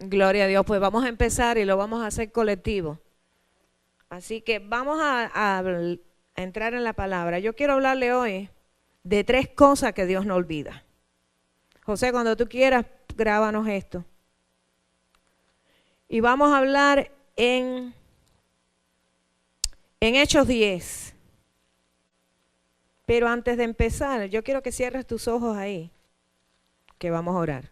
Gloria a Dios. Pues vamos a empezar y lo vamos a hacer colectivo. Así que vamos a entrar en la palabra. Yo quiero hablarle hoy de 3 cosas que Dios no olvida. José, cuando tú quieras, grábanos esto. Y vamos a hablar en Hechos 10. Pero antes de empezar, yo quiero que cierres tus ojos ahí, que vamos a orar.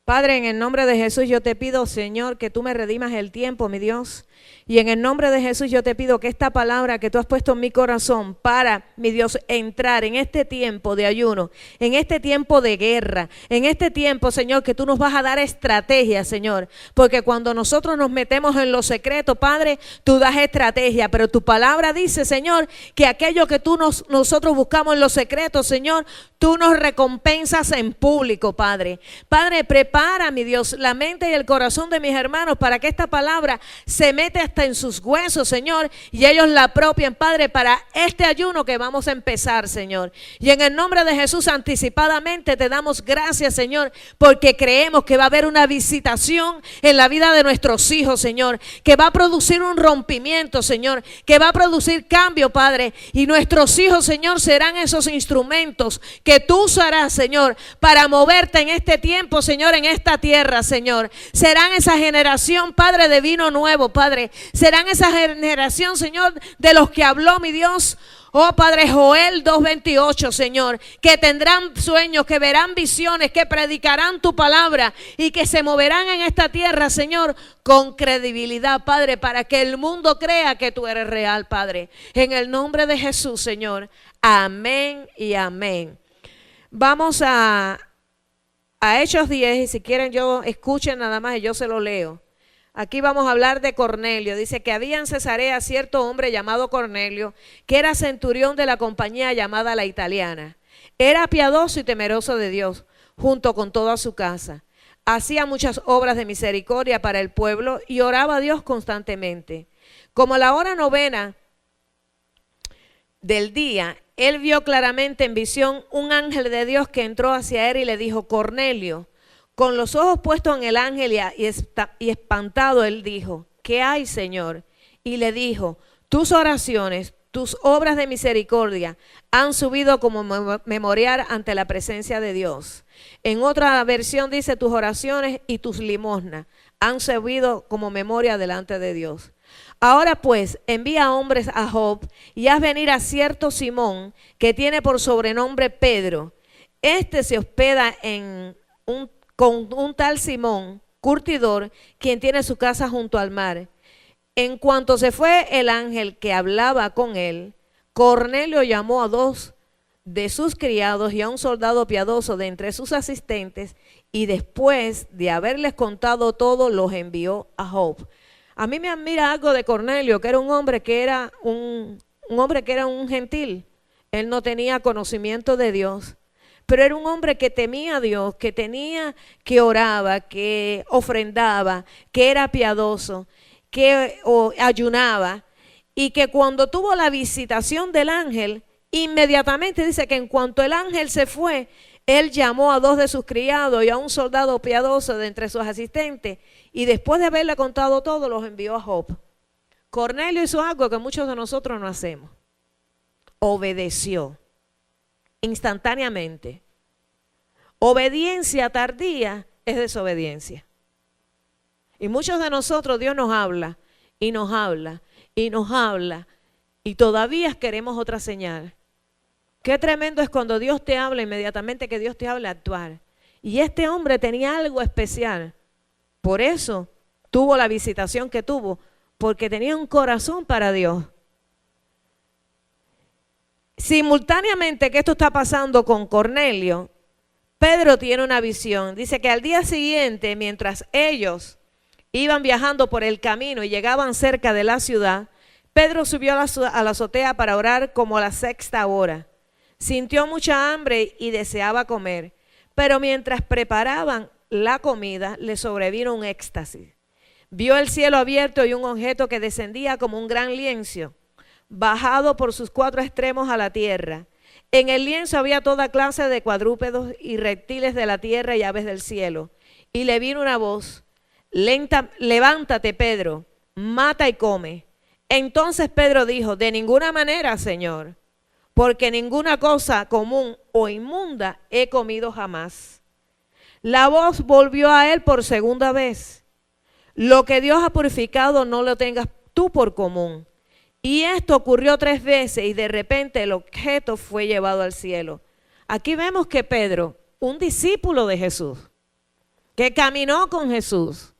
Padre, en el nombre de Jesús yo te pido, Señor, que tú me redimas el tiempo, mi Dios. Y en el nombre de Jesús yo te pido que esta palabra que tú has puesto en mi corazón para, mi Dios, entrar en este tiempo de ayuno, en este tiempo de guerra, en este tiempo, Señor, que tú nos vas a dar estrategia, Señor. Porque cuando nosotros nos metemos en lo secreto, Padre, tú das estrategia. Pero tu palabra dice, Señor, que aquello que nosotros buscamos en lo secreto, Señor, tú nos recompensas en público, Padre. Padre, prepara, mi Dios, la mente y el corazón de mis hermanos para que esta palabra se mete hasta en sus huesos, Señor, y ellos la apropien, Padre, para este ayuno que vamos a empezar, Señor. Y en el nombre de Jesús, anticipadamente te damos gracias, Señor, porque creemos que va a haber una visitación en la vida de nuestros hijos, Señor, que va a producir un rompimiento, Señor, que va a producir cambio, Padre, y nuestros hijos, Señor, serán esos instrumentos que tú usarás, Señor, para moverte en este tiempo, Señor, en esta tierra, Señor. Serán esa generación, Padre, de vino nuevo, Padre. Serán esa generación, Señor, de los que habló mi Dios. Oh Padre, Joel 2:28, Señor, que tendrán sueños, que verán visiones, que predicarán tu palabra y que se moverán en esta tierra, Señor, con credibilidad, Padre, para que el mundo crea que tú eres real, Padre. En el nombre de Jesús, Señor. Amén y amén. Vamos a Hechos 10, y si quieren escuchen nada más y yo se lo leo. Aquí vamos a hablar de Cornelio. Dice que había en Cesarea cierto hombre llamado Cornelio, que era centurión de la compañía llamada La Italiana. Era piadoso y temeroso de Dios, junto con toda su casa. Hacía muchas obras de misericordia para el pueblo y oraba a Dios constantemente. Como a la hora 9 del día, él vio claramente en visión un ángel de Dios que entró hacia él y le dijo: Cornelio. Con los ojos puestos en el ángel y espantado, él dijo: ¿qué hay, Señor? Y le dijo: tus oraciones, tus obras de misericordia han subido como memorial ante la presencia de Dios. En otra versión dice: tus oraciones y tus limosnas han subido como memoria delante de Dios. Ahora pues, envía hombres a Job y haz venir a cierto Simón, que tiene por sobrenombre Pedro. Este se hospeda con un tal Simón, curtidor, quien tiene su casa junto al mar. En cuanto se fue el ángel que hablaba con él, Cornelio llamó a 2 de sus criados y a un soldado piadoso de entre sus asistentes, y después de haberles contado todo, los envió a Job. A mí me admira algo de Cornelio, que era un hombre que era un gentil. Él no tenía conocimiento de Dios, pero era un hombre que temía a Dios, que oraba, que ofrendaba, que era piadoso, que ayunaba, y que cuando tuvo la visitación del ángel, inmediatamente dice que en cuanto el ángel se fue, él llamó a 2 de sus criados y a un soldado piadoso de entre sus asistentes, y después de haberle contado todo, los envió a Job. Cornelio hizo algo que muchos de nosotros no hacemos. Obedeció instantáneamente. Obediencia tardía es desobediencia. Y muchos de nosotros, Dios nos habla y nos habla y nos habla, y todavía queremos otra señal. Qué tremendo es cuando Dios te habla, inmediatamente que Dios te habla, actuar. Y este hombre tenía algo especial. Por eso tuvo la visitación que tuvo, porque tenía un corazón para Dios. Simultáneamente que esto está pasando con Cornelio, Pedro tiene una visión. Dice que al día siguiente, mientras ellos iban viajando por el camino y llegaban cerca de la ciudad, Pedro subió a la azotea para orar como a la 6ª hora. Sintió mucha hambre y deseaba comer, pero mientras preparaban la comida, le sobrevino un éxtasis. Vio el cielo abierto y un objeto que descendía como un gran lienzo, bajado por sus 4 extremos a la tierra. En el lienzo había toda clase de cuadrúpedos y reptiles de la tierra y aves del cielo. Y le vino una voz: levántate, Pedro, mata y come. Entonces Pedro dijo: de ninguna manera, Señor, porque ninguna cosa común o inmunda he comido jamás. La voz volvió a él por segunda vez: lo que Dios ha purificado no lo tengas tú por común. Y esto ocurrió 3 veces y de repente el objeto fue llevado al cielo. Aquí vemos que Pedro, un discípulo de Jesús, que caminó con Jesús,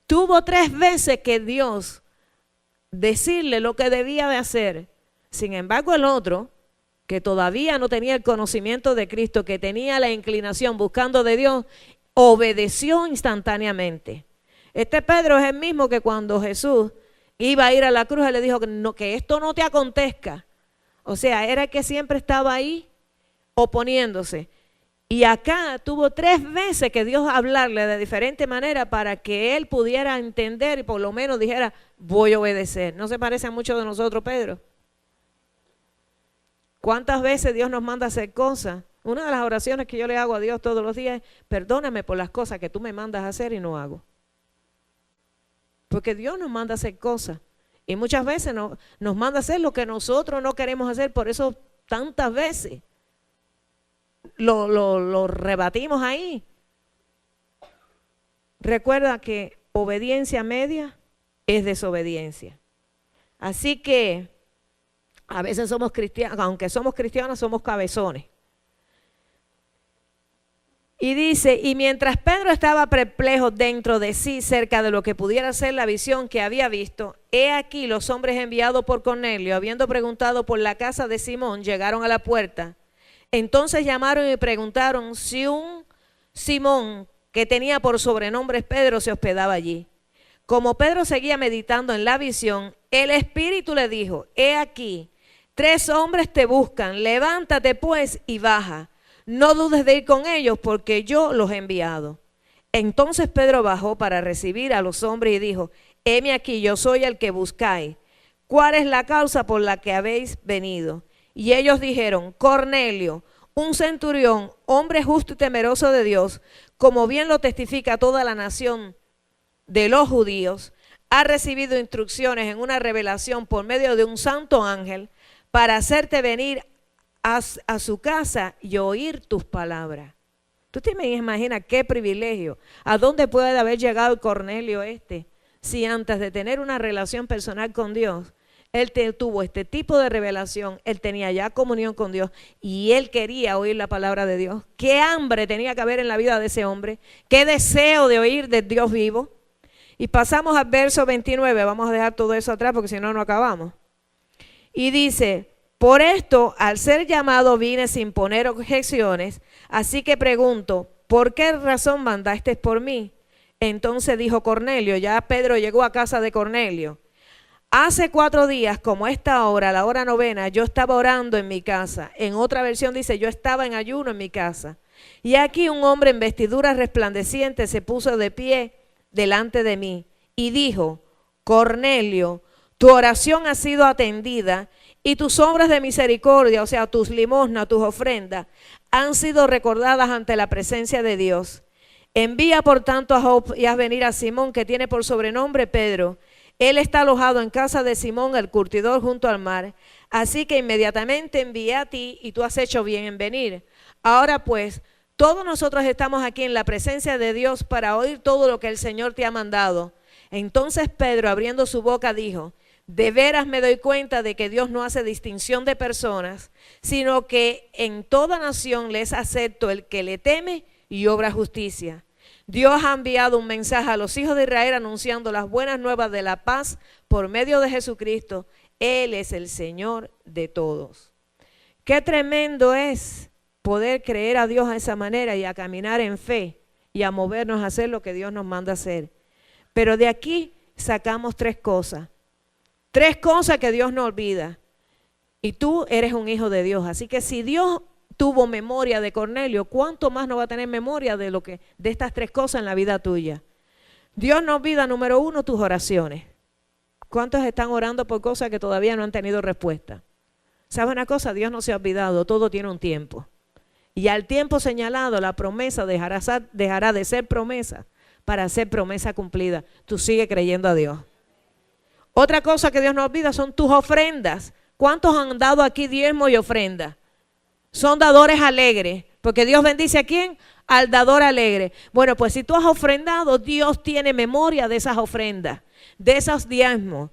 tuvo 3 veces que Dios decirle lo que debía de hacer. Sin embargo, el otro, que todavía no tenía el conocimiento de Cristo, que tenía la inclinación buscando de Dios, obedeció instantáneamente. Este Pedro es el mismo que cuando Jesús iba a ir a la cruz, él le dijo que esto no te acontezca. O sea, era el que siempre estaba ahí oponiéndose. Y acá tuvo 3 veces que Dios hablarle de diferente manera para que él pudiera entender y por lo menos dijera: voy a obedecer. ¿No se parece a muchos de nosotros, Pedro? ¿Cuántas veces Dios nos manda a hacer cosas? Una de las oraciones que yo le hago a Dios todos los días es: perdóname por las cosas que tú me mandas a hacer y no hago. Porque Dios nos manda a hacer cosas y muchas veces nos manda a hacer lo que nosotros no queremos hacer. Por eso tantas veces lo rebatimos ahí. Recuerda que obediencia media es desobediencia. Así que a veces somos cristianos, aunque somos cristianos, somos cabezones. Y dice: y mientras Pedro estaba perplejo dentro de sí cerca de lo que pudiera ser la visión que había visto, he aquí los hombres enviados por Cornelio, habiendo preguntado por la casa de Simón, llegaron a la puerta. Entonces llamaron y preguntaron si un Simón, que tenía por sobrenombre Pedro, se hospedaba allí. Como Pedro seguía meditando en la visión, el Espíritu le dijo: he aquí, 3 hombres te buscan, levántate pues y baja. No dudes de ir con ellos, porque yo los he enviado. Entonces Pedro bajó para recibir a los hombres y dijo: heme aquí, yo soy el que buscáis. ¿Cuál es la causa por la que habéis venido? Y ellos dijeron: Cornelio, un centurión, hombre justo y temeroso de Dios, como bien lo testifica toda la nación de los judíos, ha recibido instrucciones en una revelación por medio de un santo ángel para hacerte venir a su casa y oír tus palabras. ¿Tú te imaginas qué privilegio? ¿A dónde puede haber llegado el Cornelio si antes de tener una relación personal con Dios, él tuvo este tipo de revelación, él tenía ya comunión con Dios y él quería oír la palabra de Dios? ¿Qué hambre tenía que haber en la vida de ese hombre? ¿Qué deseo de oír de Dios vivo? Y pasamos al verso 29, vamos a dejar todo eso atrás porque si no, no acabamos. Y dice: por esto, al ser llamado, vine sin poner objeciones, así que pregunto: ¿por qué razón mandaste por mí? Entonces dijo Cornelio, ya Pedro llegó a casa de Cornelio: hace 4 días, como esta hora, la hora 9, yo estaba orando en mi casa. En otra versión dice: yo estaba en ayuno en mi casa. Y aquí un hombre en vestiduras resplandecientes se puso de pie delante de mí y dijo: Cornelio, tu oración ha sido atendida y tus obras de misericordia, o sea, tus limosnas, tus ofrendas, han sido recordadas ante la presencia de Dios. Envía por tanto a Jope y haz venir a Simón, que tiene por sobrenombre Pedro. Él está alojado en casa de Simón, el curtidor, junto al mar. Así que inmediatamente envié a ti y tú has hecho bien en venir. Ahora pues, todos nosotros estamos aquí en la presencia de Dios para oír todo lo que el Señor te ha mandado. Entonces Pedro, abriendo su boca, dijo: de veras me doy cuenta de que Dios no hace distinción de personas, sino que en toda nación le es acepto el que le teme y obra justicia. Dios ha enviado un mensaje a los hijos de Israel anunciando las buenas nuevas de la paz por medio de Jesucristo. Él es el Señor de todos. Qué tremendo es poder creer a Dios de esa manera y a caminar en fe y a movernos a hacer lo que Dios nos manda hacer. Pero de aquí sacamos 3 cosas. 3 cosas que Dios no olvida. Y tú eres un hijo de Dios. Así que si Dios tuvo memoria de Cornelio, ¿cuánto más no va a tener memoria de estas 3 cosas en la vida tuya? Dios no olvida, número 1, tus oraciones. ¿Cuántos están orando por cosas que todavía no han tenido respuesta? ¿Sabe una cosa? Dios no se ha olvidado, todo tiene un tiempo. Y al tiempo señalado la promesa dejará de ser promesa para ser promesa cumplida. Tú sigue creyendo a Dios. Otra cosa que Dios no olvida son tus ofrendas. ¿Cuántos han dado aquí diezmo y ofrenda? Son dadores alegres, porque Dios bendice ¿a quién? Al dador alegre. Bueno, pues si tú has ofrendado, Dios tiene memoria de esas ofrendas, de esos diezmos.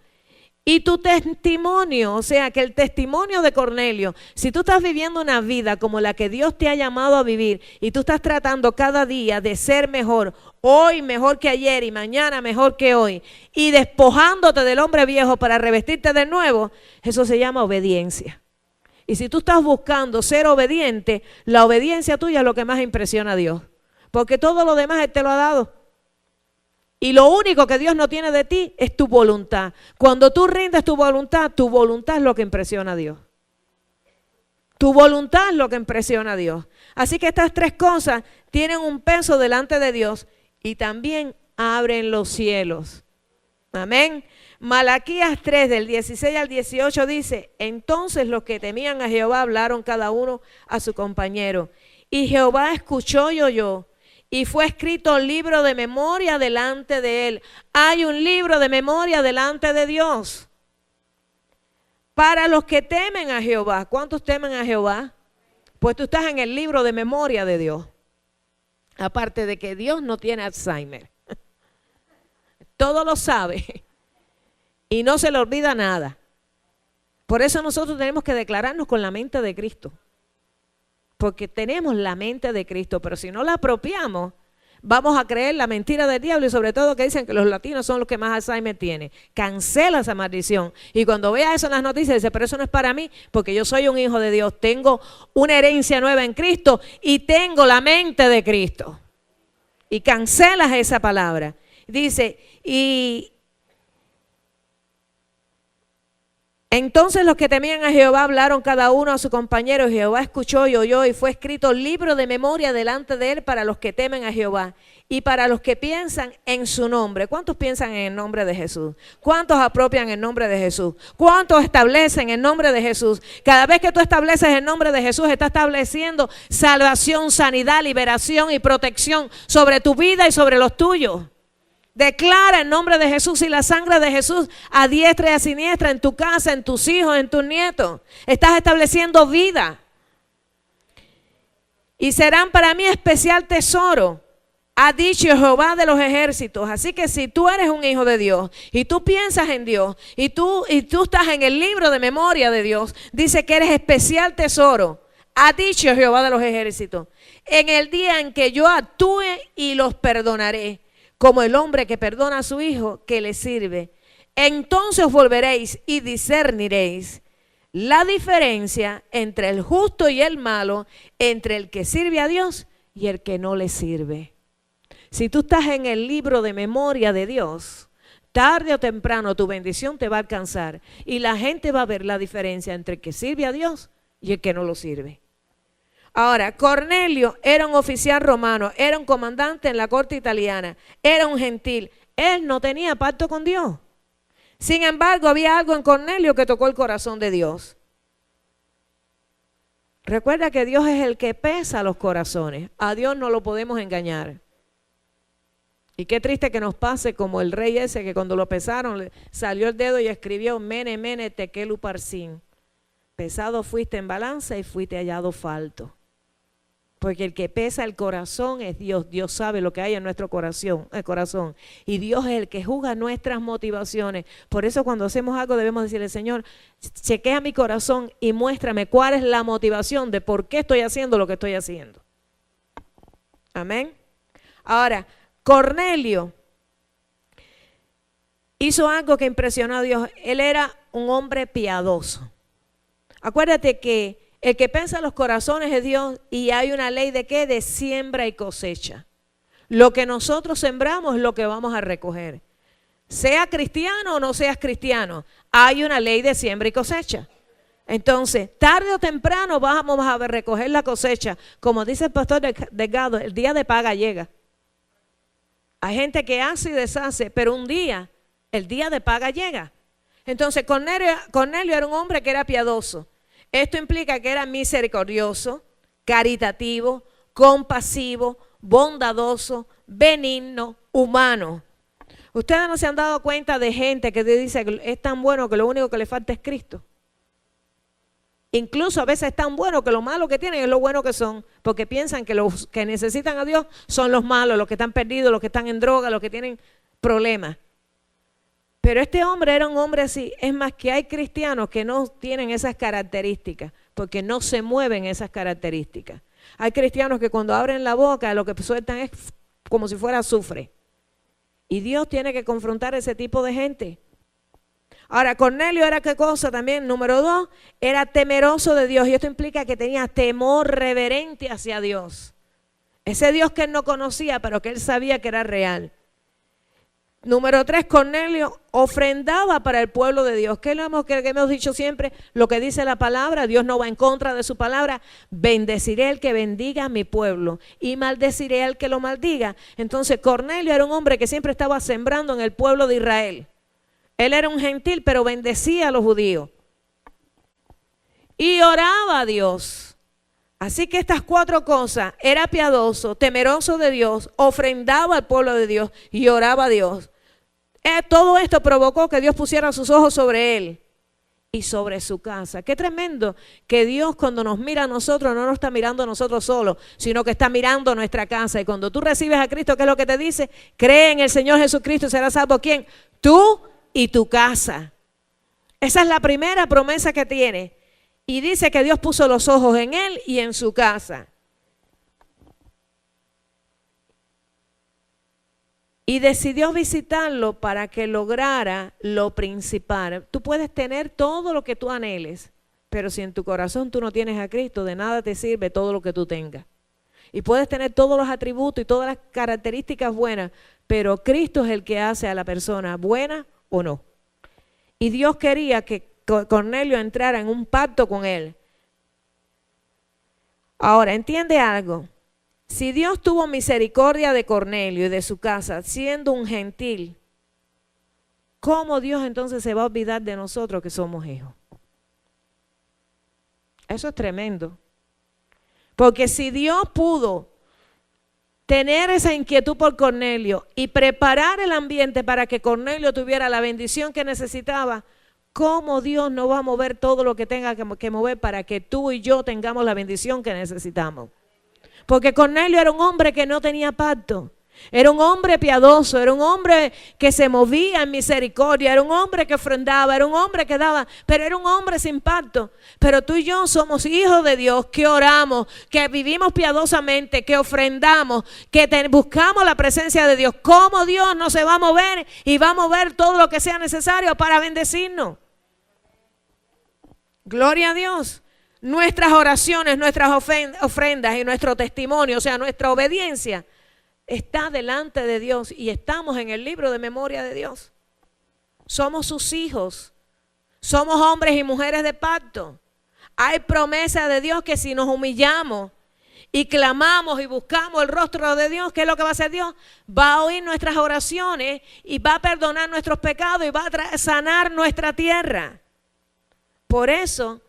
Y tu testimonio, o sea, que el testimonio de Cornelio, si tú estás viviendo una vida como la que Dios te ha llamado a vivir y tú estás tratando cada día de ser mejor, hoy mejor que ayer y mañana mejor que hoy, y despojándote del hombre viejo para revestirte de nuevo, eso se llama obediencia. Y si tú estás buscando ser obediente, la obediencia tuya es lo que más impresiona a Dios, porque todo lo demás Él te lo ha dado. Y lo único que Dios no tiene de ti es tu voluntad. Cuando tú rindes tu voluntad es lo que impresiona a Dios. Tu voluntad es lo que impresiona a Dios. Así que estas tres cosas tienen un peso delante de Dios y también abren los cielos. Amén. Malaquías 3 del 16 al 18 dice: entonces los que temían a Jehová hablaron cada uno a su compañero. Y Jehová escuchó y oyó. Y fue escrito libro de memoria delante de él. Hay un libro de memoria delante de Dios. Para los que temen a Jehová. ¿Cuántos temen a Jehová? Pues tú estás en el libro de memoria de Dios. Aparte de que Dios no tiene Alzheimer. Todo lo sabe. Y no se le olvida nada. Por eso nosotros tenemos que declararnos con la mente de Cristo. Porque tenemos la mente de Cristo, pero si no la apropiamos, vamos a creer la mentira del diablo y sobre todo que dicen que los latinos son los que más Alzheimer tienen. Cancela esa maldición. Y cuando vea eso en las noticias, dice, pero eso no es para mí, porque yo soy un hijo de Dios, tengo una herencia nueva en Cristo y tengo la mente de Cristo. Y cancelas esa palabra. Dice, y entonces los que temían a Jehová hablaron cada uno a su compañero. Jehová escuchó y oyó y fue escrito libro de memoria delante de él para los que temen a Jehová y para los que piensan en su nombre. ¿Cuántos piensan en el nombre de Jesús? ¿Cuántos apropian el nombre de Jesús? ¿Cuántos establecen el nombre de Jesús? Cada vez que tú estableces el nombre de Jesús, estás estableciendo salvación, sanidad, liberación y protección sobre tu vida y sobre los tuyos. Declara el nombre de Jesús y la sangre de Jesús a diestra y a siniestra en tu casa, en tus hijos, en tus nietos. Estás estableciendo vida. Y serán para mí especial tesoro, ha dicho Jehová de los ejércitos. Así que si tú eres un hijo de Dios y tú piensas en Dios y tú estás en el libro de memoria de Dios, dice que eres especial tesoro, ha dicho Jehová de los ejércitos. En el día en que yo actúe y los perdonaré, como el hombre que perdona a su hijo que le sirve. Entonces volveréis y discerniréis la diferencia entre el justo y el malo, entre el que sirve a Dios y el que no le sirve. Si tú estás en el libro de memoria de Dios, tarde o temprano tu bendición te va a alcanzar y la gente va a ver la diferencia entre el que sirve a Dios y el que no lo sirve. Ahora, Cornelio era un oficial romano, era un comandante en la corte italiana, era un gentil. Él no tenía pacto con Dios. Sin embargo, había algo en Cornelio que tocó el corazón de Dios. Recuerda que Dios es el que pesa los corazones. A Dios no lo podemos engañar. Y qué triste que nos pase como el rey ese que cuando lo pesaron salió el dedo y escribió Mene, Mene, Tekel Uparsin. Pesado fuiste en balanza y fuiste hallado falto. Porque el que pesa el corazón es Dios. Dios sabe lo que hay en nuestro corazón. Y Dios es el que juzga nuestras motivaciones. Por eso cuando hacemos algo debemos decirle, Señor, chequea mi corazón y muéstrame cuál es la motivación de por qué estoy haciendo lo que estoy haciendo. Amén. Ahora, Cornelio hizo algo que impresionó a Dios. Él era un hombre piadoso. Acuérdate que el que piensa los corazones es Dios y hay una ley de ¿qué? De siembra y cosecha. Lo que nosotros sembramos es lo que vamos a recoger. Sea cristiano o no seas cristiano, hay una ley de siembra y cosecha. Entonces, tarde o temprano vamos a recoger la cosecha. Como dice el pastor Delgado, el día de paga llega. Hay gente que hace y deshace, pero un día, el día de paga llega. Entonces, Cornelio era un hombre que era piadoso. Esto implica que era misericordioso, caritativo, compasivo, bondadoso, benigno, humano. Ustedes no se han dado cuenta de gente que dice que es tan bueno que lo único que le falta es Cristo. Incluso a veces es tan bueno que lo malo que tienen es lo bueno que son, porque piensan que los que necesitan a Dios son los malos, los que están perdidos, los que están en droga, los que tienen problemas. Pero este hombre era un hombre así. Es más, que hay cristianos que no tienen esas características, porque no se mueven esas características. Hay cristianos que cuando abren la boca lo que sueltan es como si fuera azufre. Y Dios tiene que confrontar ese tipo de gente. Ahora, Cornelio era qué cosa también. Número 2, era temeroso de Dios. Y esto implica que tenía temor reverente hacia Dios. Ese Dios que él no conocía, pero que él sabía que era real. Número 3, Cornelio ofrendaba para el pueblo de Dios. ¿Qué hemos dicho siempre? Lo que dice la palabra, Dios no va en contra de su palabra. Bendeciré al que bendiga a mi pueblo y maldeciré al que lo maldiga. Entonces Cornelio era un hombre que siempre estaba sembrando en el pueblo de Israel. Él era un gentil, pero bendecía a los judíos. Y oraba a Dios. Así que estas 4 cosas, era piadoso, temeroso de Dios, ofrendaba al pueblo de Dios y oraba a Dios. Todo esto provocó que Dios pusiera sus ojos sobre él y sobre su casa. Qué tremendo que Dios cuando nos mira a nosotros no nos está mirando a nosotros solos, sino que está mirando nuestra casa. Y cuando tú recibes a Cristo, ¿qué es lo que te dice? Cree en el Señor Jesucristo y serás salvo. ¿Quién? Tú y tu casa. Esa es la primera promesa que tiene. Y dice que Dios puso los ojos en él y en su casa. Y decidió visitarlo para que lograra lo principal. Tú puedes tener todo lo que tú anheles, pero si en tu corazón tú no tienes a Cristo, de nada te sirve todo lo que tú tengas. Y puedes tener todos los atributos y todas las características buenas, pero Cristo es el que hace a la persona buena o no. Y Dios quería que Cornelio entrara en un pacto con él. Ahora, entiende algo. Si Dios tuvo misericordia de Cornelio y de su casa, siendo un gentil, ¿cómo Dios entonces se va a olvidar de nosotros que somos hijos? Eso es tremendo. Porque si Dios pudo tener esa inquietud por Cornelio y preparar el ambiente para que Cornelio tuviera la bendición que necesitaba, ¿cómo Dios no va a mover todo lo que tenga que mover para que tú y yo tengamos la bendición que necesitamos? Porque Cornelio era un hombre que no tenía pacto. Era un hombre piadoso, era un hombre que se movía en misericordia, era un hombre que ofrendaba, era un hombre que daba, pero era un hombre sin pacto. Pero tú y yo somos hijos de Dios, que oramos, que vivimos piadosamente, que ofrendamos, que buscamos la presencia de Dios. ¿Cómo Dios no se va a mover y va a mover todo lo que sea necesario para bendecirnos? Gloria a Dios. Nuestras oraciones, nuestras ofrendas y nuestro testimonio, o sea, nuestra obediencia, está delante de Dios y estamos en el libro de memoria de Dios. Somos sus hijos, somos hombres y mujeres de pacto. Hay promesa de Dios que si nos humillamos y clamamos y buscamos el rostro de Dios, ¿qué es lo que va a hacer Dios? Va a oír nuestras oraciones y va a perdonar nuestros pecados y va a sanar nuestra tierra. Por eso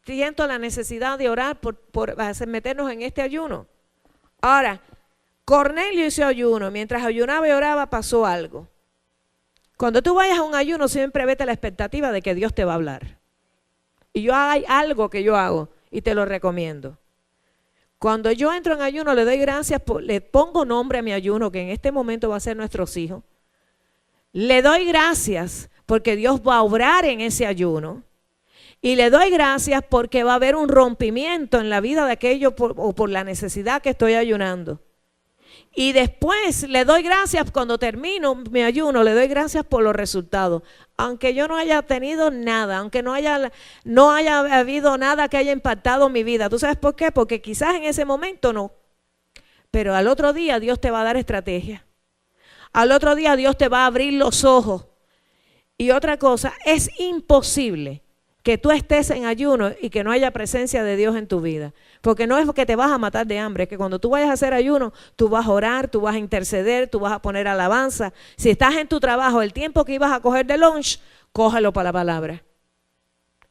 siento la necesidad de orar por meternos en este ayuno. Ahora, Cornelio hizo ayuno. Mientras ayunaba y oraba pasó algo. Cuando tú vayas a un ayuno siempre vete la expectativa de que Dios te va a hablar. Y hay algo que yo hago y te lo recomiendo. Cuando yo entro en ayuno le doy gracias, le pongo nombre a mi ayuno, que en este momento va a ser nuestros hijos. Le doy gracias porque Dios va a obrar en ese ayuno. Y le doy gracias porque va a haber un rompimiento en la vida de aquello por la necesidad que estoy ayunando. Y después le doy gracias cuando termino mi ayuno, le doy gracias por los resultados. Aunque yo no haya tenido nada, aunque no haya habido nada que haya impactado mi vida. ¿Tú sabes por qué? Porque quizás en ese momento no. Pero al otro día Dios te va a dar estrategia. Al otro día Dios te va a abrir los ojos. Y otra cosa, es imposible que tú estés en ayuno y que no haya presencia de Dios en tu vida. Porque no es que te vas a matar de hambre, es que cuando tú vayas a hacer ayuno, tú vas a orar, tú vas a interceder, tú vas a poner alabanza. Si estás en tu trabajo, el tiempo que ibas a coger de lunch, cógelo para la palabra.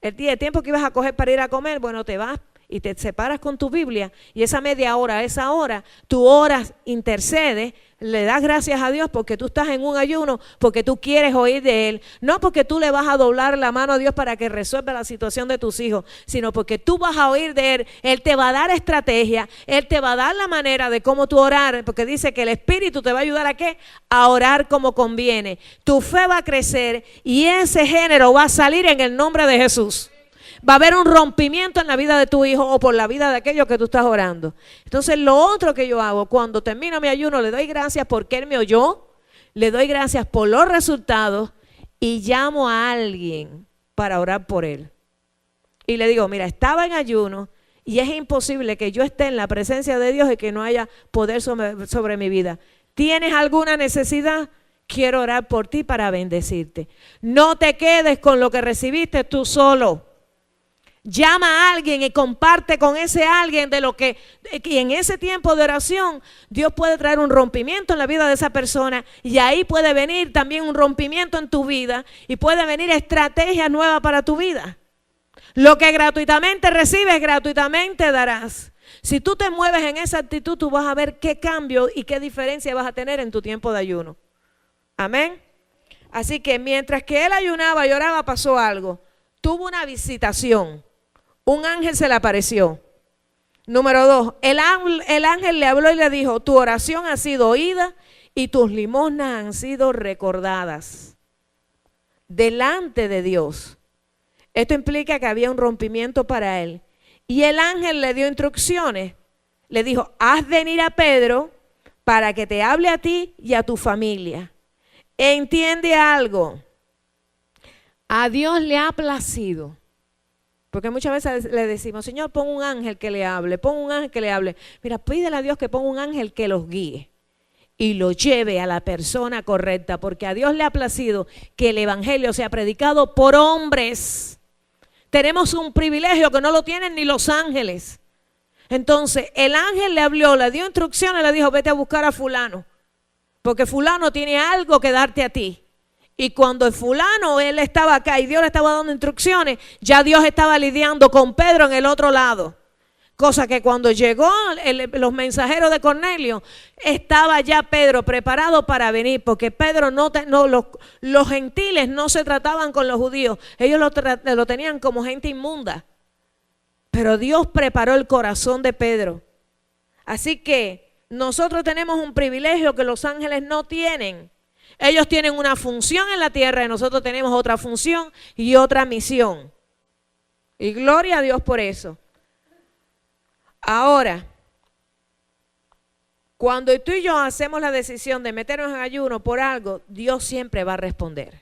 El tiempo que ibas a coger para ir a comer, bueno, te vas y te separas con tu Biblia y esa media hora, esa hora, tú oras, intercedes, le das gracias a Dios porque tú estás en un ayuno, porque tú quieres oír de Él, no porque tú le vas a doblar la mano a Dios para que resuelva la situación de tus hijos, sino porque tú vas a oír de Él. Él te va a dar estrategia, Él te va a dar la manera de cómo tú orar, porque dice que el Espíritu te va a ayudar ¿a qué? A orar como conviene. Tu fe va a crecer y ese género va a salir en el nombre de Jesús. Va a haber un rompimiento en la vida de tu hijo o por la vida de aquello que tú estás orando. Entonces lo otro que yo hago, cuando termino mi ayuno, le doy gracias porque Él me oyó, le doy gracias por los resultados y llamo a alguien para orar por él. Y le digo, mira, estaba en ayuno y es imposible que yo esté en la presencia de Dios y que no haya poder sobre mi vida. ¿Tienes alguna necesidad? Quiero orar por ti para bendecirte. No te quedes con lo que recibiste tú solo. Llama a alguien y comparte con ese alguien de lo que, y en ese tiempo de oración, Dios puede traer un rompimiento en la vida de esa persona y ahí puede venir también un rompimiento en tu vida y puede venir estrategia nueva para tu vida. Lo que gratuitamente recibes, gratuitamente darás. Si tú te mueves en esa actitud, tú vas a ver qué cambio y qué diferencia vas a tener en tu tiempo de ayuno. Amén. Así que mientras que él ayunaba y oraba, pasó algo. Tuvo una visitación. Un ángel se le apareció. Número 2, el ángel le habló y le dijo, tu oración ha sido oída y tus limosnas han sido recordadas delante de Dios. Esto implica que había un rompimiento para él. Y el ángel le dio instrucciones. Le dijo, haz venir a Pedro para que te hable a ti y a tu familia. Entiende algo. A Dios le ha placido. Porque muchas veces le decimos, Señor, pon un ángel que le hable, pon un ángel que le hable. Mira, pídele a Dios que ponga un ángel que los guíe y lo lleve a la persona correcta, porque a Dios le ha placido que el evangelio sea predicado por hombres. Tenemos un privilegio que no lo tienen ni los ángeles. Entonces, el ángel le habló, le dio instrucciones, le dijo, vete a buscar a fulano, porque fulano tiene algo que darte a ti. Y cuando el fulano, él estaba acá y Dios le estaba dando instrucciones, ya Dios estaba lidiando con Pedro en el otro lado. Cosa que cuando llegó los mensajeros de Cornelio, estaba ya Pedro preparado para venir, porque Pedro los gentiles no se trataban con los judíos, ellos lo tenían como gente inmunda. Pero Dios preparó el corazón de Pedro. Así que nosotros tenemos un privilegio que los ángeles no tienen. Ellos tienen una función en la tierra y nosotros tenemos otra función y otra misión. Y gloria a Dios por eso. Ahora, cuando tú y yo hacemos la decisión de meternos en ayuno por algo, Dios siempre va a responder.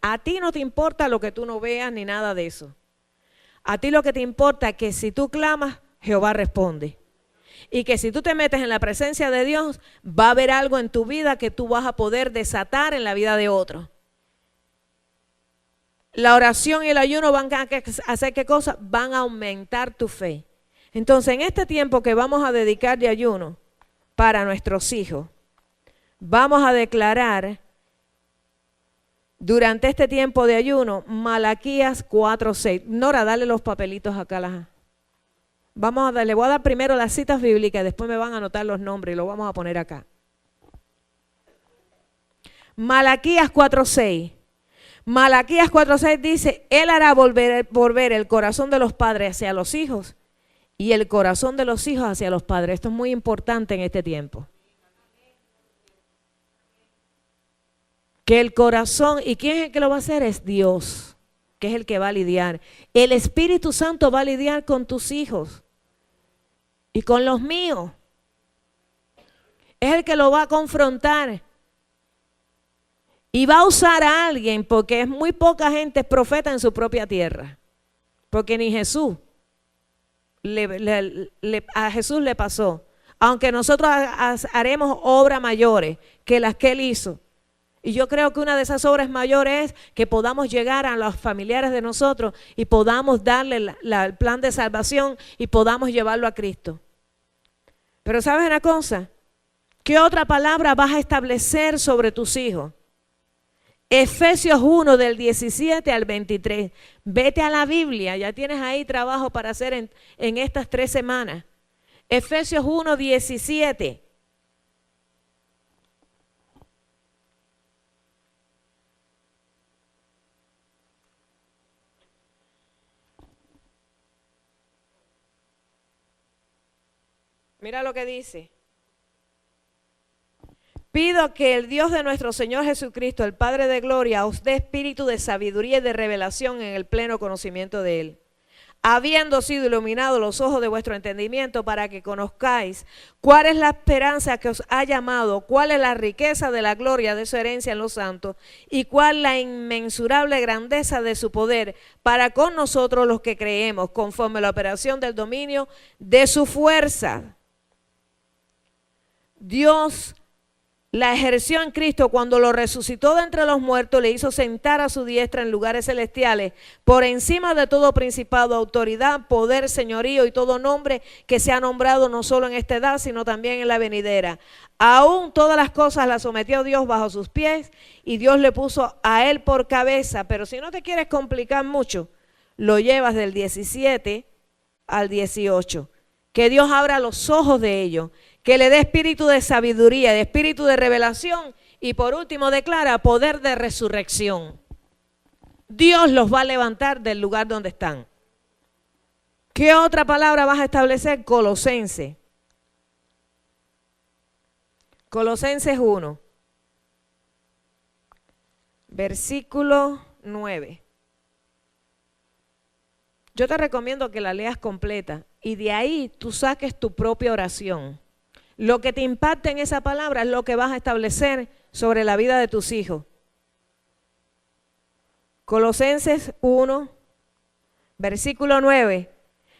A ti no te importa lo que tú no veas ni nada de eso. A ti lo que te importa es que si tú clamas, Jehová responde. Y que si tú te metes en la presencia de Dios, va a haber algo en tu vida que tú vas a poder desatar en la vida de otro. La oración y el ayuno van a hacer ¿qué cosa? Van a aumentar tu fe. Entonces, en este tiempo que vamos a dedicar de ayuno para nuestros hijos, vamos a declarar durante este tiempo de ayuno Malaquías 4:6. Nora, dale los papelitos acá a la... le voy a dar primero las citas bíblicas y después me van a anotar los nombres y lo vamos a poner acá. Malaquías 4:6. Malaquías 4:6 dice, Él hará volver el corazón de los padres hacia los hijos y el corazón de los hijos hacia los padres. Esto es muy importante en este tiempo. Que el corazón, ¿y quién es el que lo va a hacer? Es Dios, que es el que va a lidiar. El Espíritu Santo va a lidiar con tus hijos. Y con los míos. Es el que lo va a confrontar. Y va a usar a alguien, porque es muy poca gente es profeta en su propia tierra. Porque ni Jesús, a Jesús le pasó. Aunque nosotros haremos obras mayores que las que Él hizo. Y yo creo que una de esas obras mayores es que podamos llegar a los familiares de nosotros y podamos darle el plan de salvación y podamos llevarlo a Cristo. Pero ¿sabes una cosa? ¿Qué otra palabra vas a establecer sobre tus hijos? Efesios 1 del 17 al 23. Vete a la Biblia, ya tienes ahí trabajo para hacer en estas 3 semanas. Efesios 1, 17. Mira lo que dice. Pido que el Dios de nuestro Señor Jesucristo, el Padre de gloria, os dé espíritu de sabiduría y de revelación en el pleno conocimiento de Él, habiendo sido iluminados los ojos de vuestro entendimiento, para que conozcáis cuál es la esperanza que os ha llamado, cuál es la riqueza de la gloria de su herencia en los santos, y cuál la inmensurable grandeza de su poder para con nosotros los que creemos, conforme a la operación del dominio de su fuerza. Dios la ejerció en Cristo cuando lo resucitó de entre los muertos, le hizo sentar a su diestra en lugares celestiales, por encima de todo principado, autoridad, poder, señorío y todo nombre que se ha nombrado no solo en esta edad, sino también en la venidera. Aún todas las cosas las sometió Dios bajo sus pies y Dios le puso a él por cabeza. Pero si no te quieres complicar mucho, lo llevas del 17 al 18. Que Dios abra los ojos de ellos, que le dé espíritu de sabiduría, de espíritu de revelación, y por último declara poder de resurrección. Dios los va a levantar del lugar donde están. ¿Qué otra palabra vas a establecer? Colosenses. Colosenses 1, versículo 9. Yo te recomiendo que la leas completa y de ahí tú saques tu propia oración. Lo que te impacte en esa palabra es lo que vas a establecer sobre la vida de tus hijos. Colosenses 1, versículo 9.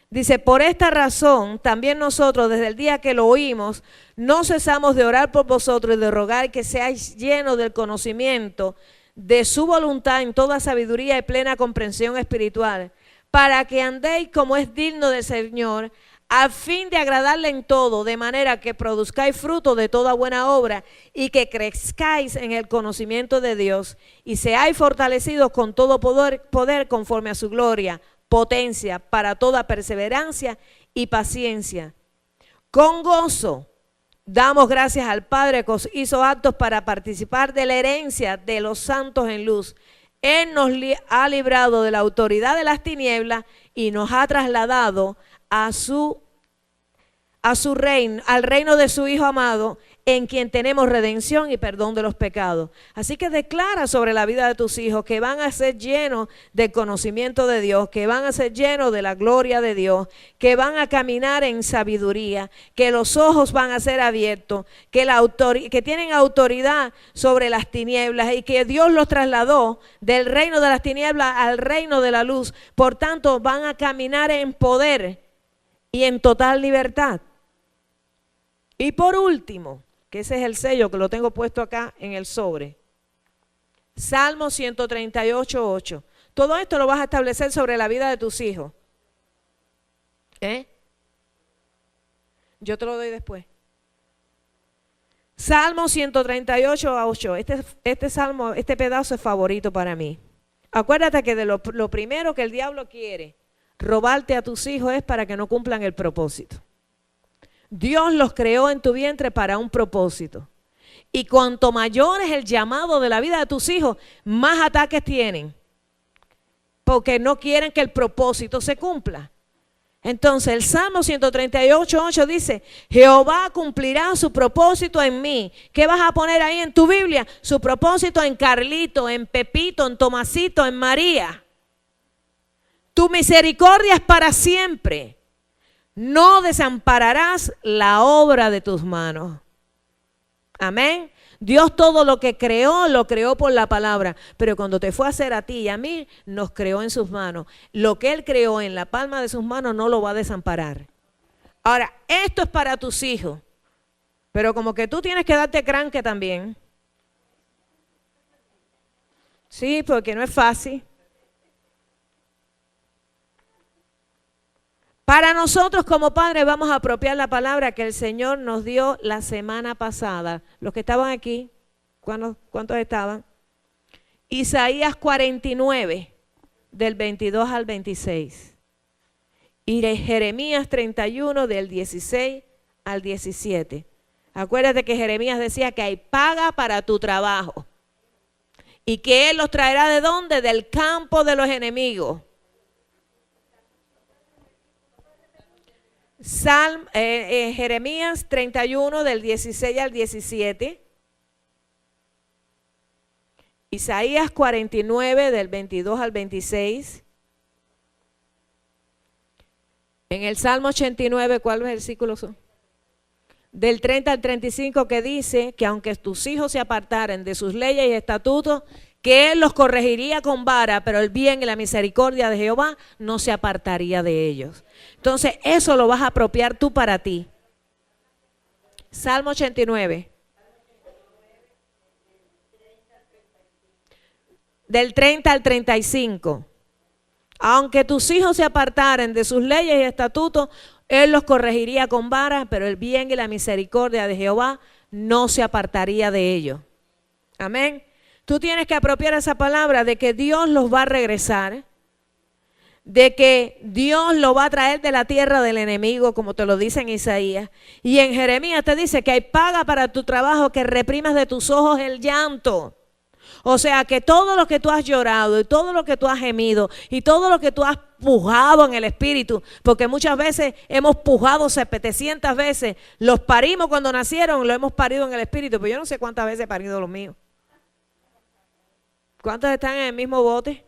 Dice, por esta razón también nosotros desde el día que lo oímos no cesamos de orar por vosotros y de rogar que seáis llenos del conocimiento de su voluntad en toda sabiduría y plena comprensión espiritual, para que andéis como es digno del Señor, a fin de agradarle en todo, de manera que produzcáis fruto de toda buena obra y que crezcáis en el conocimiento de Dios y seáis fortalecidos con todo poder conforme a su gloria, potencia, para toda perseverancia y paciencia. Con gozo damos gracias al Padre que os hizo aptos para participar de la herencia de los santos en luz. Él nos ha librado de la autoridad de las tinieblas y nos ha trasladado a su reino, al reino de su Hijo amado, en quien tenemos redención y perdón de los pecados. Así que declara sobre la vida de tus hijos que van a ser llenos del conocimiento de Dios, que van a ser llenos de la gloria de Dios, que van a caminar en sabiduría, que los ojos van a ser abiertos, que tienen autoridad sobre las tinieblas y que Dios los trasladó del reino de las tinieblas al reino de la luz. Por tanto, van a caminar en poder y en total libertad. Y por último, que ese es el sello que lo tengo puesto acá en el sobre, Salmo 138, 8. Todo esto lo vas a establecer sobre la vida de tus hijos. Yo te lo doy después. Salmo 138, 8. Este salmo, este pedazo es favorito para mí. Acuérdate que de lo primero que el diablo quiere robarte a tus hijos es para que no cumplan el propósito. Dios los creó en tu vientre para un propósito. Y cuanto mayor es el llamado de la vida de tus hijos, más ataques tienen. Porque no quieren que el propósito se cumpla. Entonces el Salmo 138, 8 dice, Jehová cumplirá su propósito en mí. ¿Qué vas a poner ahí en tu Biblia? Su propósito en Carlito, en Pepito, en Tomasito, en María. Tu misericordia es para siempre. No desampararás la obra de tus manos. Amén. Dios todo lo que creó, lo creó por la palabra. Pero cuando te fue a hacer a ti y a mí, nos creó en sus manos. Lo que Él creó en la palma de sus manos no lo va a desamparar. Ahora, esto es para tus hijos. Pero como que tú tienes que darte cranque también. Sí, porque no es fácil. Para nosotros como padres vamos a apropiar la palabra que el Señor nos dio la semana pasada. Los que estaban aquí, ¿cuántos estaban? Isaías 49, del 22 al 26. Y Jeremías 31, del 16 al 17. Acuérdate que Jeremías decía que hay paga para tu trabajo. Y que Él los traerá ¿de dónde? Del campo de los enemigos. Jeremías 31, del 16 al 17. Isaías 49, del 22 al 26. En el Salmo 89, ¿cuál versículo son? Del 30 al 35, que dice que aunque tus hijos se apartaren de sus leyes y estatutos, que Él los corregiría con vara, pero el bien y la misericordia de Jehová no se apartaría de ellos. Entonces, eso lo vas a apropiar tú para ti. Salmo 89. Del 30 al 35. Aunque tus hijos se apartaren de sus leyes y estatutos, Él los corregiría con vara, pero el bien y la misericordia de Jehová no se apartaría de ellos. Amén. Tú tienes que apropiar esa palabra de que Dios los va a regresar, de que Dios lo va a traer de la tierra del enemigo, como te lo dice en Isaías. Y en Jeremías te dice que hay paga para tu trabajo, que reprimas de tus ojos el llanto. O sea, que todo lo que tú has llorado y todo lo que tú has gemido y todo lo que tú has pujado en el espíritu, porque muchas veces hemos pujado 700 veces, los parimos cuando nacieron, lo hemos parido en el espíritu, pero yo no sé cuántas veces he parido los míos. ¿Cuántos están en el mismo bote?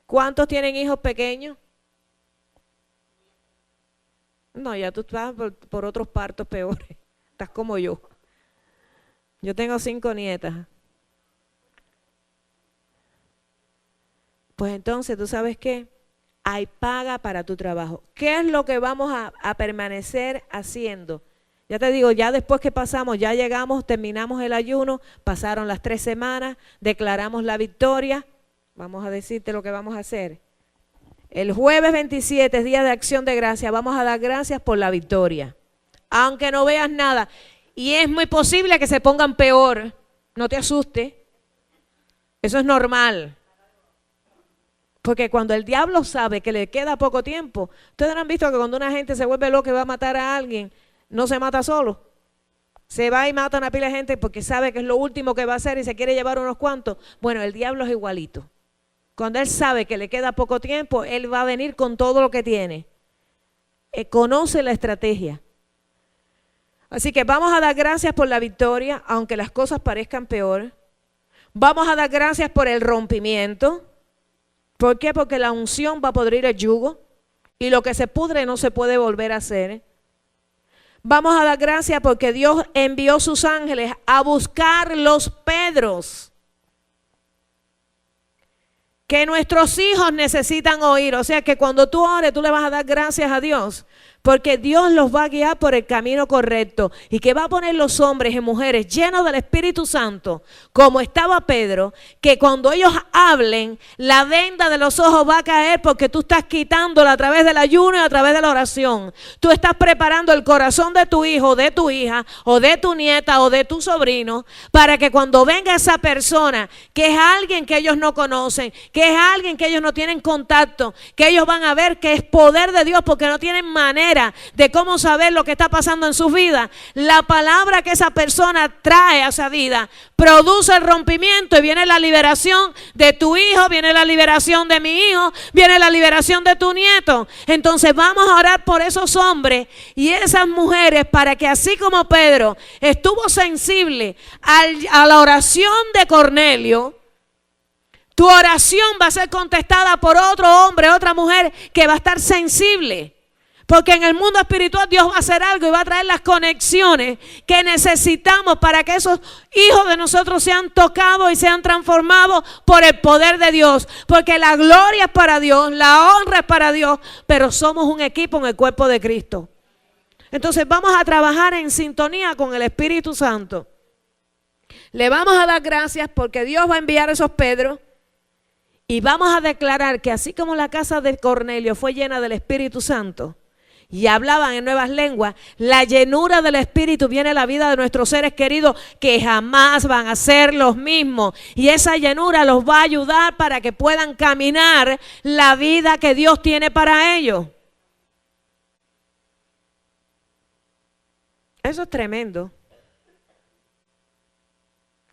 ¿Cuántos tienen hijos pequeños? No, ya tú estás por otros partos peores. Estás como yo. Yo tengo 5 nietas. Pues entonces, ¿tú sabes qué? Hay paga para tu trabajo. ¿Qué es lo que vamos a permanecer haciendo? Ya te digo, ya después que pasamos, ya llegamos, terminamos el ayuno, pasaron las 3 semanas, declaramos la victoria. Vamos a decirte lo que vamos a hacer. El jueves 27 es día de acción de gracia, vamos a dar gracias por la victoria. Aunque no veas nada. Y es muy posible que se pongan peor. No te asustes. Eso es normal. Porque cuando el diablo sabe que le queda poco tiempo, ustedes no han visto que cuando una gente se vuelve loca y va a matar a alguien, no se mata solo. Se va y mata a una pila de gente porque sabe que es lo último que va a hacer y se quiere llevar unos cuantos. Bueno, el diablo es igualito. Cuando él sabe que le queda poco tiempo, él va a venir con todo lo que tiene. Conoce la estrategia. Así que vamos a dar gracias por la victoria, aunque las cosas parezcan peor. Vamos a dar gracias por el rompimiento. ¿Por qué? Porque la unción va a podrir el yugo y lo que se pudre no se puede volver a hacer. Vamos a dar gracias porque Dios envió sus ángeles a buscar los Pedros que nuestros hijos necesitan oír. O sea que cuando tú ores, tú le vas a dar gracias a Dios, porque Dios los va a guiar por el camino correcto y que va a poner los hombres y mujeres llenos del Espíritu Santo, como estaba Pedro, que cuando ellos hablen, la venda de los ojos va a caer porque tú estás quitándola a través del ayuno y a través de la oración. Tú estás preparando el corazón de tu hijo, de tu hija, o de tu nieta, o de tu sobrino, para que cuando venga esa persona, que es alguien que ellos no conocen, que es alguien que ellos no tienen contacto, que ellos van a ver que es poder de Dios porque no tienen manera de cómo saber lo que está pasando en sus vidas. La palabra que esa persona trae a esa vida produce el rompimiento y viene la liberación de tu hijo, viene la liberación de mi hijo, viene la liberación de tu nieto. Entonces vamos a orar por esos hombres y esas mujeres para que así como Pedro estuvo sensible a la oración de Cornelio, tu oración va a ser contestada por otro hombre, otra mujer que va a estar sensible. Porque en el mundo espiritual Dios va a hacer algo y va a traer las conexiones que necesitamos para que esos hijos de nosotros sean tocados y sean transformados por el poder de Dios. Porque la gloria es para Dios, la honra es para Dios, pero somos un equipo en el cuerpo de Cristo. Entonces vamos a trabajar en sintonía con el Espíritu Santo. Le vamos a dar gracias porque Dios va a enviar a esos Pedros. Y vamos a declarar que así como la casa de Cornelio fue llena del Espíritu Santo, y hablaban en nuevas lenguas, la llenura del Espíritu viene a la vida de nuestros seres queridos que jamás van a ser los mismos. Y esa llenura los va a ayudar para que puedan caminar la vida que Dios tiene para ellos. Eso es tremendo.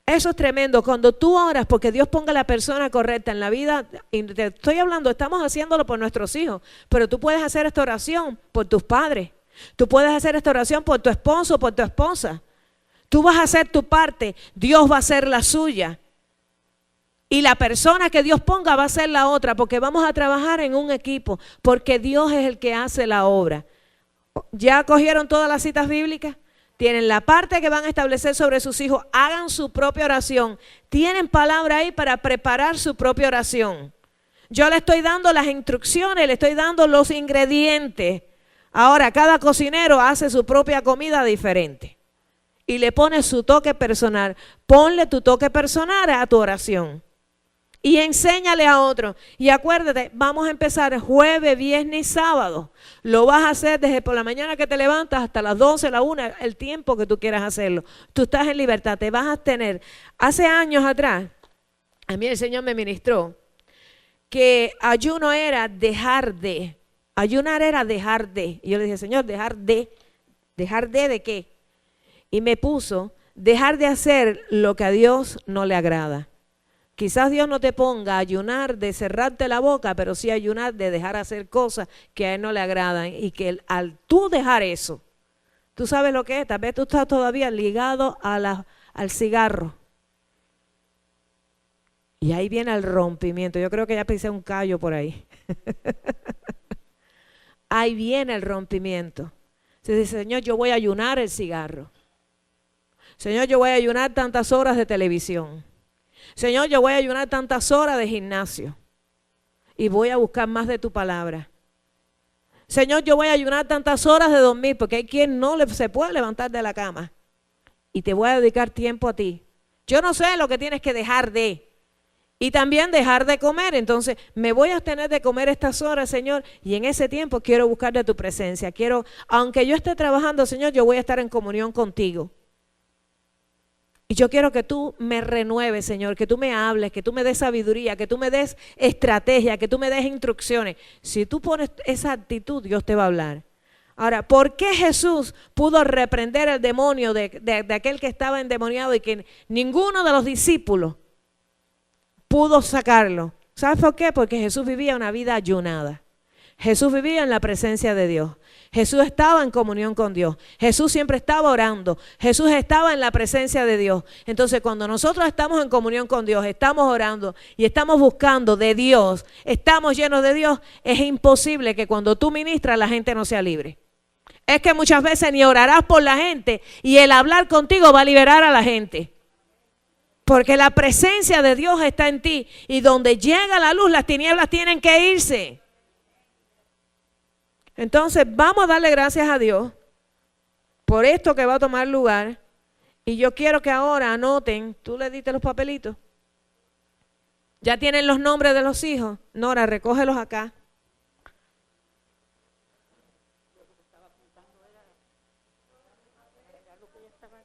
Eso es tremendo. Cuando tú oras porque Dios ponga la persona correcta en la vida, y te estoy hablando, estamos haciéndolo por nuestros hijos, pero tú puedes hacer esta oración por tus padres. Tú puedes hacer esta oración por tu esposo, por tu esposa. Tú vas a hacer tu parte, Dios va a hacer la suya. Y la persona que Dios ponga va a ser la otra, porque vamos a trabajar en un equipo, porque Dios es el que hace la obra. ¿Ya cogieron todas las citas bíblicas? Tienen la parte que van a establecer sobre sus hijos, hagan su propia oración. Tienen palabra ahí para preparar su propia oración. Yo le estoy dando las instrucciones, le estoy dando los ingredientes. Ahora, cada cocinero hace su propia comida diferente y le pone su toque personal. Ponle tu toque personal a tu oración y enséñale a otro. Y acuérdate, vamos a empezar jueves, viernes y sábado. Lo vas a hacer desde por la mañana que te levantas hasta las 12, la 1, el tiempo que tú quieras hacerlo. Tú estás en libertad, te vas a tener. Hace años atrás, a mí el Señor me ministró que ayuno era dejar de. Ayunar era dejar de. Y yo le dije, Señor, ¿dejar de qué? Y me puso, dejar de hacer lo que a Dios no le agrada. Quizás Dios no te ponga a ayunar de cerrarte la boca, pero sí ayunar de dejar hacer cosas que a Él no le agradan. Y que al tú dejar eso, tú sabes lo que es, tal vez tú estás todavía ligado a al cigarro. Y ahí viene el rompimiento. Yo creo que ya pisé un callo por ahí. Ahí viene el rompimiento. Se dice, Señor, yo voy a ayunar el cigarro. Señor, yo voy a ayunar tantas horas de televisión. Señor, yo voy a ayunar tantas horas de gimnasio y voy a buscar más de tu palabra. Señor, yo voy a ayunar tantas horas de dormir porque hay quien no se puede levantar de la cama y te voy a dedicar tiempo a ti. Yo no sé lo que tienes que dejar de y también dejar de comer. Entonces me voy a abstener de comer estas horas, Señor, y en ese tiempo quiero buscar de tu presencia. Aunque yo esté trabajando, Señor, yo voy a estar en comunión contigo. Y yo quiero que tú me renueves, Señor, que tú me hables, que tú me des sabiduría, que tú me des estrategia, que tú me des instrucciones. Si tú pones esa actitud, Dios te va a hablar. Ahora, ¿por qué Jesús pudo reprender el demonio de aquel que estaba endemoniado y que ninguno de los discípulos pudo sacarlo? ¿Sabes por qué? Porque Jesús vivía una vida ayunada. Jesús vivía en la presencia de Dios. Jesús estaba en comunión con Dios. Jesús siempre estaba orando. Jesús estaba en la presencia de Dios. Entonces, cuando nosotros estamos en comunión con Dios, estamos orando y estamos buscando de Dios, estamos llenos de Dios, es imposible que cuando tú ministras la gente no sea libre. Es que muchas veces ni orarás por la gente y el hablar contigo va a liberar a la gente. Porque la presencia de Dios está en ti y donde llega la luz, las tinieblas tienen que irse. Entonces vamos a darle gracias a Dios por esto que va a tomar lugar. Y yo quiero que ahora anoten, ¿tú le diste los papelitos? ¿Ya tienen los nombres de los hijos? Nora, recógelos acá.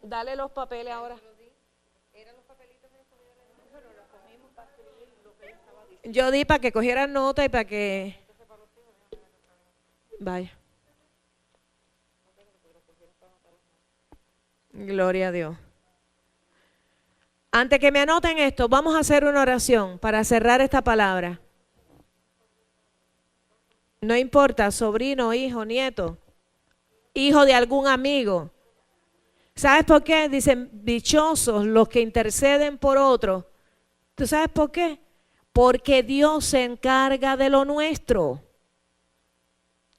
Dale los papeles ahora. Yo di para que cogieran nota y para que... Vaya. Gloria a Dios. Antes que me anoten esto, vamos a hacer una oración para cerrar esta palabra. No importa, sobrino, hijo, nieto, hijo de algún amigo. ¿Sabes por qué? Dicen, dichosos los que interceden por otros. ¿Tú sabes por qué? Porque Dios se encarga de lo nuestro.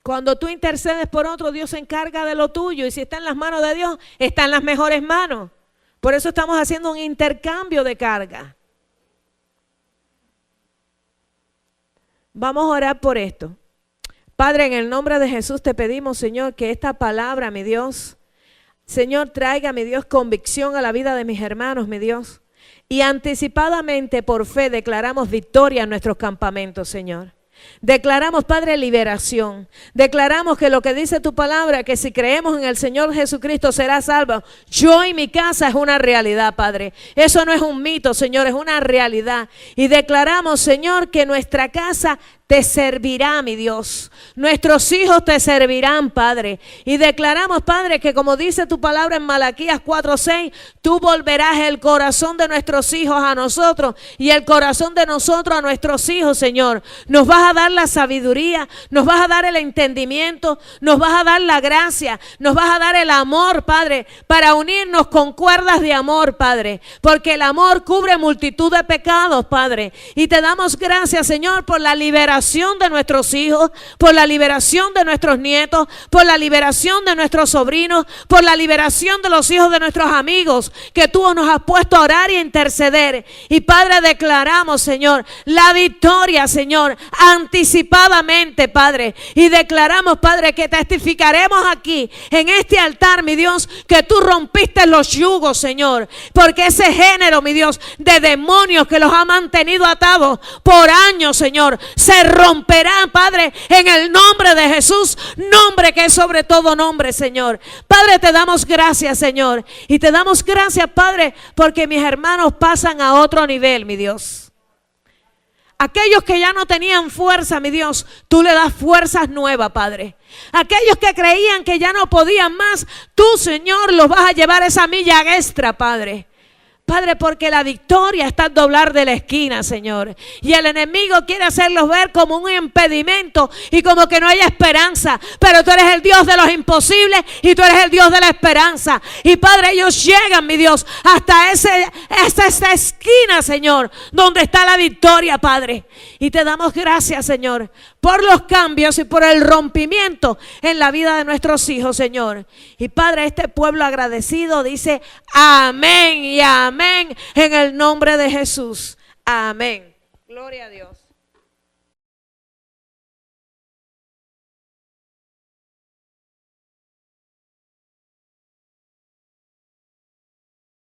Cuando tú intercedes por otro, Dios se encarga de lo tuyo. Y si está en las manos de Dios, está en las mejores manos. Por eso estamos haciendo un intercambio de carga. Vamos a orar por esto. Padre, en el nombre de Jesús te pedimos, Señor, que esta palabra, mi Dios, Señor, traiga, mi Dios, convicción a la vida de mis hermanos, mi Dios. Y anticipadamente, por fe, declaramos victoria en nuestros campamentos, Señor. Declaramos, Padre, liberación. Declaramos que lo que dice tu palabra, que si creemos en el Señor Jesucristo será salvo. Yo y mi casa es una realidad, Padre. Eso no es un mito, Señor, es una realidad. Y declaramos, Señor, que nuestra casa te servirá, mi Dios. Nuestros hijos te servirán, Padre. Y declaramos, Padre, que como dice tu palabra en Malaquías 4:6, tú volverás el corazón de nuestros hijos a nosotros y el corazón de nosotros a nuestros hijos, Señor. Nos vas a dar la sabiduría, nos vas a dar el entendimiento, nos vas a dar la gracia, nos vas a dar el amor, Padre, para unirnos con cuerdas de amor, Padre. Porque el amor cubre multitud de pecados, Padre. Y te damos gracias, Señor, por la liberación de nuestros hijos, por la liberación de nuestros nietos, por la liberación de nuestros sobrinos, por la liberación de los hijos de nuestros amigos, que tú nos has puesto a orar y a interceder. Y Padre, declaramos, Señor, la victoria, Señor, anticipadamente, Padre. Y declaramos, Padre, que testificaremos aquí, en este altar, mi Dios, que tú rompiste los yugos, Señor. Porque ese género, mi Dios, de demonios que los ha mantenido atados por años, Señor, se romperá, Padre, en el nombre de Jesús, nombre que es sobre todo nombre, Señor. Padre, te damos gracias, Señor, y te damos gracias, Padre, porque mis hermanos pasan a otro nivel, mi Dios. Aquellos que ya no tenían fuerza, mi Dios, tú le das fuerzas nuevas, Padre. Aquellos que creían que ya no podían más, tú, Señor, los vas a llevar esa milla extra, Padre. Padre, porque la victoria está al doblar de la esquina, Señor. Y el enemigo quiere hacerlos ver como un impedimento y como que no hay esperanza. Pero tú eres el Dios de los imposibles y tú eres el Dios de la esperanza. Y Padre, ellos llegan, mi Dios, hasta esa esquina, Señor, donde está la victoria, Padre. Y te damos gracias, Señor, por los cambios y por el rompimiento en la vida de nuestros hijos, Señor. Y Padre, este pueblo agradecido dice amén y amén en el nombre de Jesús. Amén. Gloria a Dios.